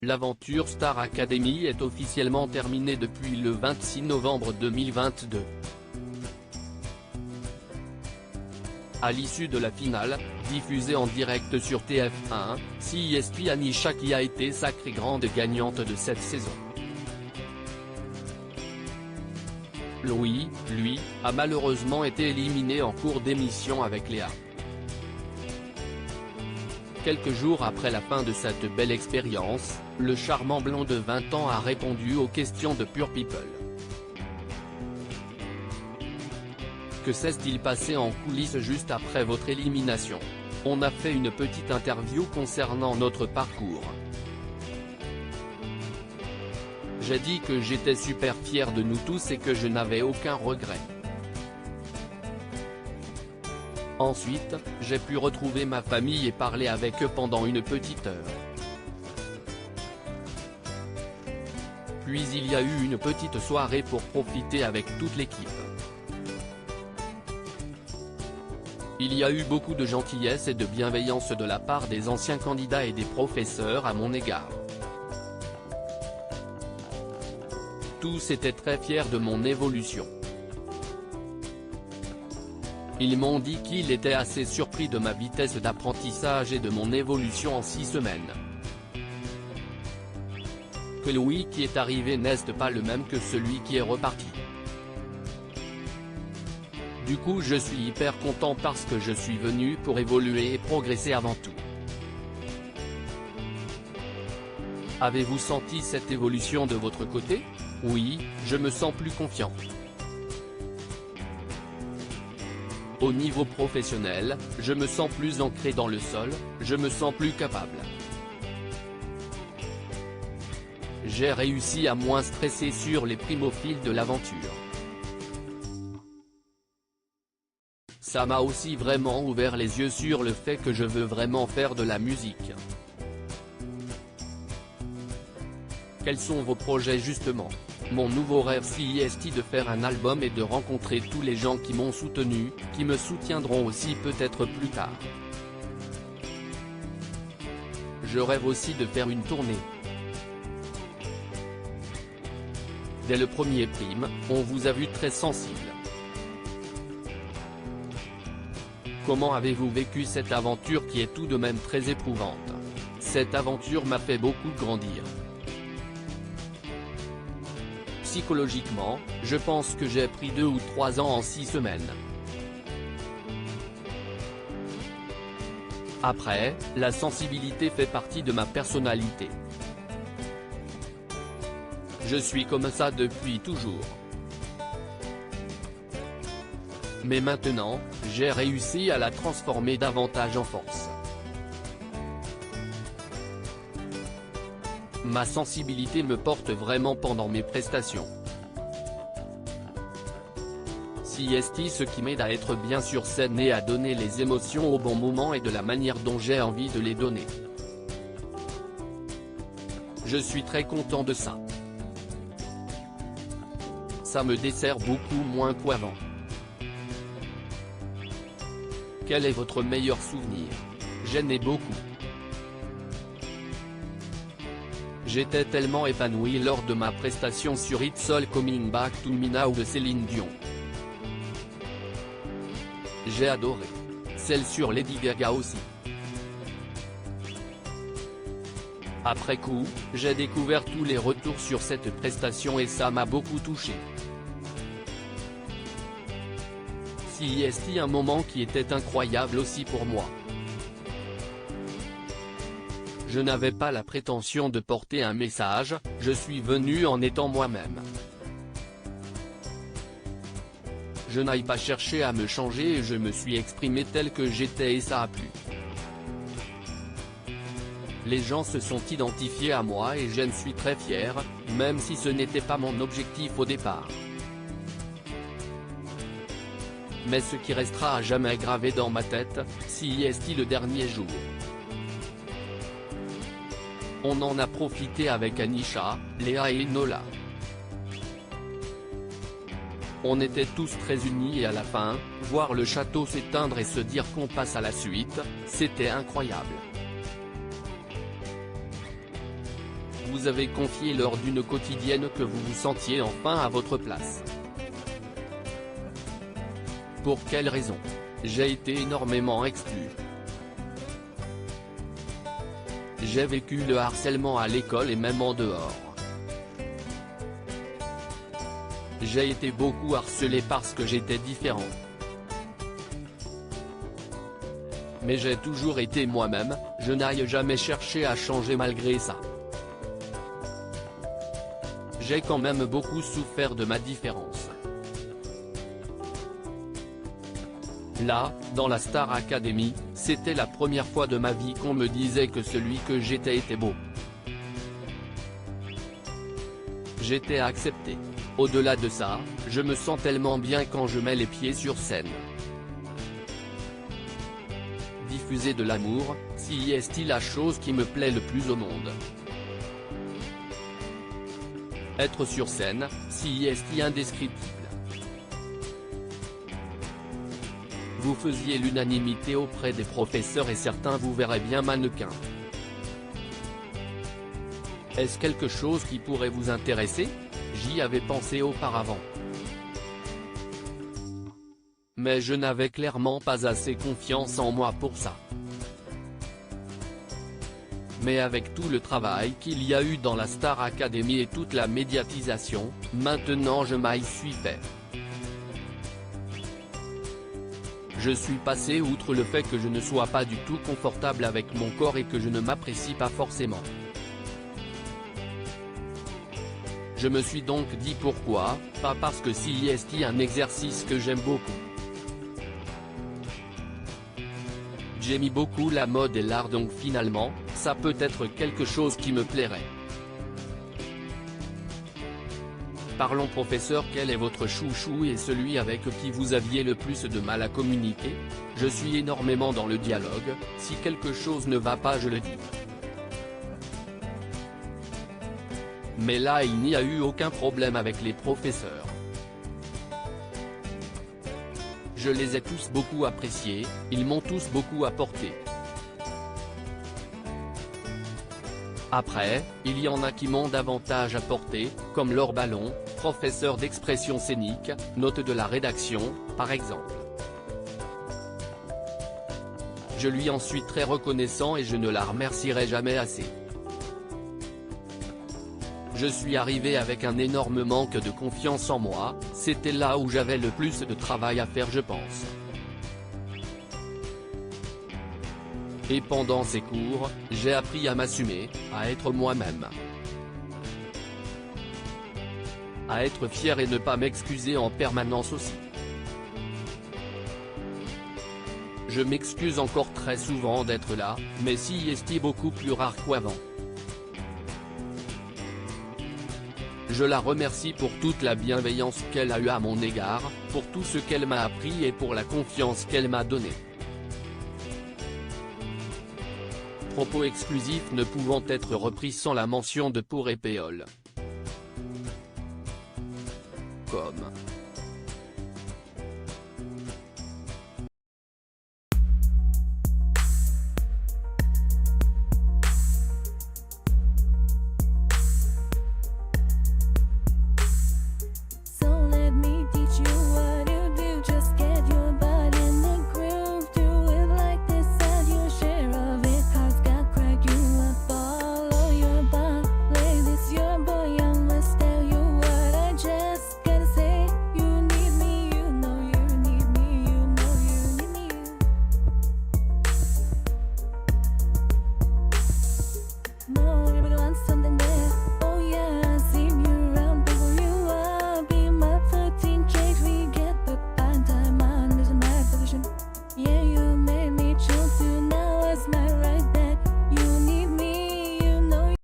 L'aventure Star Academy est officiellement terminée depuis le 26 novembre 2022. À l'issue de la finale, diffusée en direct sur TF1, CISP Anisha qui a été sacrée grande gagnante de cette saison. Louis, lui, a malheureusement été éliminé en cours d'émission avec Léa. Quelques jours après la fin de cette belle expérience, le charmant blond de 20 ans a répondu aux questions de Pure People. Que s'est-il passé en coulisses juste après votre élimination? On a fait une petite interview concernant notre parcours. J'ai dit que j'étais super fier de nous tous et que je n'avais aucun regret. Ensuite, j'ai pu retrouver ma famille et parler avec eux pendant une petite heure. Puis il y a eu une petite soirée pour profiter avec toute l'équipe. Il y a eu beaucoup de gentillesse et de bienveillance de la part des anciens candidats et des professeurs à mon égard. Tous étaient très fiers de mon évolution. Ils m'ont dit qu'ils étaient assez surpris de ma vitesse d'apprentissage et de mon évolution en 6 semaines. Que Louis qui est arrivé n'est pas le même que celui qui est reparti. Du coup je suis hyper content parce que je suis venu pour évoluer et progresser avant tout. Avez-vous senti cette évolution de votre côté? Oui, je me sens plus confiant. Au niveau professionnel, je me sens plus ancré dans le sol, je me sens plus capable. J'ai réussi à moins stresser sur les primophiles de l'aventure. Ça m'a aussi vraiment ouvert les yeux sur le fait que je veux vraiment faire de la musique. Quels sont vos projets justement? Mon nouveau rêve CIST de faire un album et de rencontrer tous les gens qui m'ont soutenu, qui me soutiendront aussi peut-être plus tard. Je rêve aussi de faire une tournée. Dès le premier prime, on vous a vu très sensible. Comment avez-vous vécu cette aventure qui est tout de même très éprouvante? Cette aventure m'a fait beaucoup grandir. Psychologiquement, je pense que j'ai pris 2 ou 3 ans en 6 semaines. Après, la sensibilité fait partie de ma personnalité. Je suis comme ça depuis toujours. Mais maintenant, j'ai réussi à la transformer davantage en force. Ma sensibilité me porte vraiment pendant mes prestations. CIST ce qui m'aide à être bien sur scène et à donner les émotions au bon moment et de la manière dont j'ai envie de les donner. Je suis très content de ça. Ça me dessert beaucoup moins qu'avant. Quel est votre meilleur souvenir? J'en ai beaucoup. J'étais tellement épanoui lors de ma prestation sur It's All Coming Back to Me Now de Céline Dion. J'ai adoré. Celle sur Lady Gaga aussi. Après coup, j'ai découvert tous les retours sur cette prestation et ça m'a beaucoup touché. CIST un moment qui était incroyable aussi pour moi. Je n'avais pas la prétention de porter un message, je suis venu en étant moi-même. Je n'aille pas chercher à me changer et je me suis exprimé tel que j'étais et ça a plu. Les gens se sont identifiés à moi et j'en suis très fier, même si ce n'était pas mon objectif au départ. Mais ce qui restera à jamais gravé dans ma tête, CIST le dernier jour. On en a profité avec Anisha, Léa et Nola. On était tous très unis et à la fin, voir le château s'éteindre et se dire qu'on passe à la suite, c'était incroyable. vous avez confié lors d'une quotidienne que vous vous sentiez enfin à votre place. Pour quelle raison? J'ai été énormément exclu. J'ai vécu le harcèlement à l'école et même en dehors. J'ai été beaucoup harcelé parce que j'étais différent. Mais j'ai toujours été moi-même, je n'ai jamais cherché à changer malgré ça. J'ai quand même beaucoup souffert de ma différence. Là, dans la Star Academy, c'était la première fois de ma vie qu'on me disait que celui que j'étais était beau. J'étais accepté. Au-delà de ça, je me sens tellement bien quand je mets les pieds sur scène. Diffuser de l'amour, c'est la chose qui me plaît le plus au monde. Être sur scène, c'est indescriptible. Vous faisiez l'unanimité auprès des professeurs et certains vous verraient bien mannequin. Est-ce quelque chose qui pourrait vous intéresser? J'y avais pensé auparavant. Mais je n'avais clairement pas assez confiance en moi pour ça. Mais avec tout le travail qu'il y a eu dans la Star Academy et toute la médiatisation, maintenant je m'y suis fait. Je suis passé outre le fait que je ne sois pas du tout confortable avec mon corps et que je ne m'apprécie pas forcément. Je me suis donc dit pourquoi, pas parce que c'est un exercice que j'aime beaucoup. J'aime beaucoup la mode et l'art donc finalement, ça peut être quelque chose qui me plairait. Parlons professeur, quel est votre chouchou et celui avec qui vous aviez le plus de mal à communiquer? Je suis énormément dans le dialogue, si quelque chose ne va pas je le dis. Mais là il n'y a eu aucun problème avec les professeurs. Je les ai tous beaucoup appréciés, ils m'ont tous beaucoup apporté. Après, il y en a qui m'ont davantage apporté, comme Laure Ballon, professeur d'expression scénique, note de la rédaction, par exemple. Je lui en suis très reconnaissant et je ne la remercierai jamais assez. Je suis arrivé avec un énorme manque de confiance en moi, c'était là où j'avais le plus de travail à faire je pense. Et pendant ces cours, j'ai appris à m'assumer, à être moi-même. À être fier et ne pas m'excuser en permanence aussi. Je m'excuse encore très souvent d'être là, mais c'est beaucoup plus rare qu'avant. Je la remercie pour toute la bienveillance qu'elle a eue à mon égard, pour tout ce qu'elle m'a appris et pour la confiance qu'elle m'a donnée. Propos exclusifs ne pouvant être repris sans la mention de Pour et Péole. Comme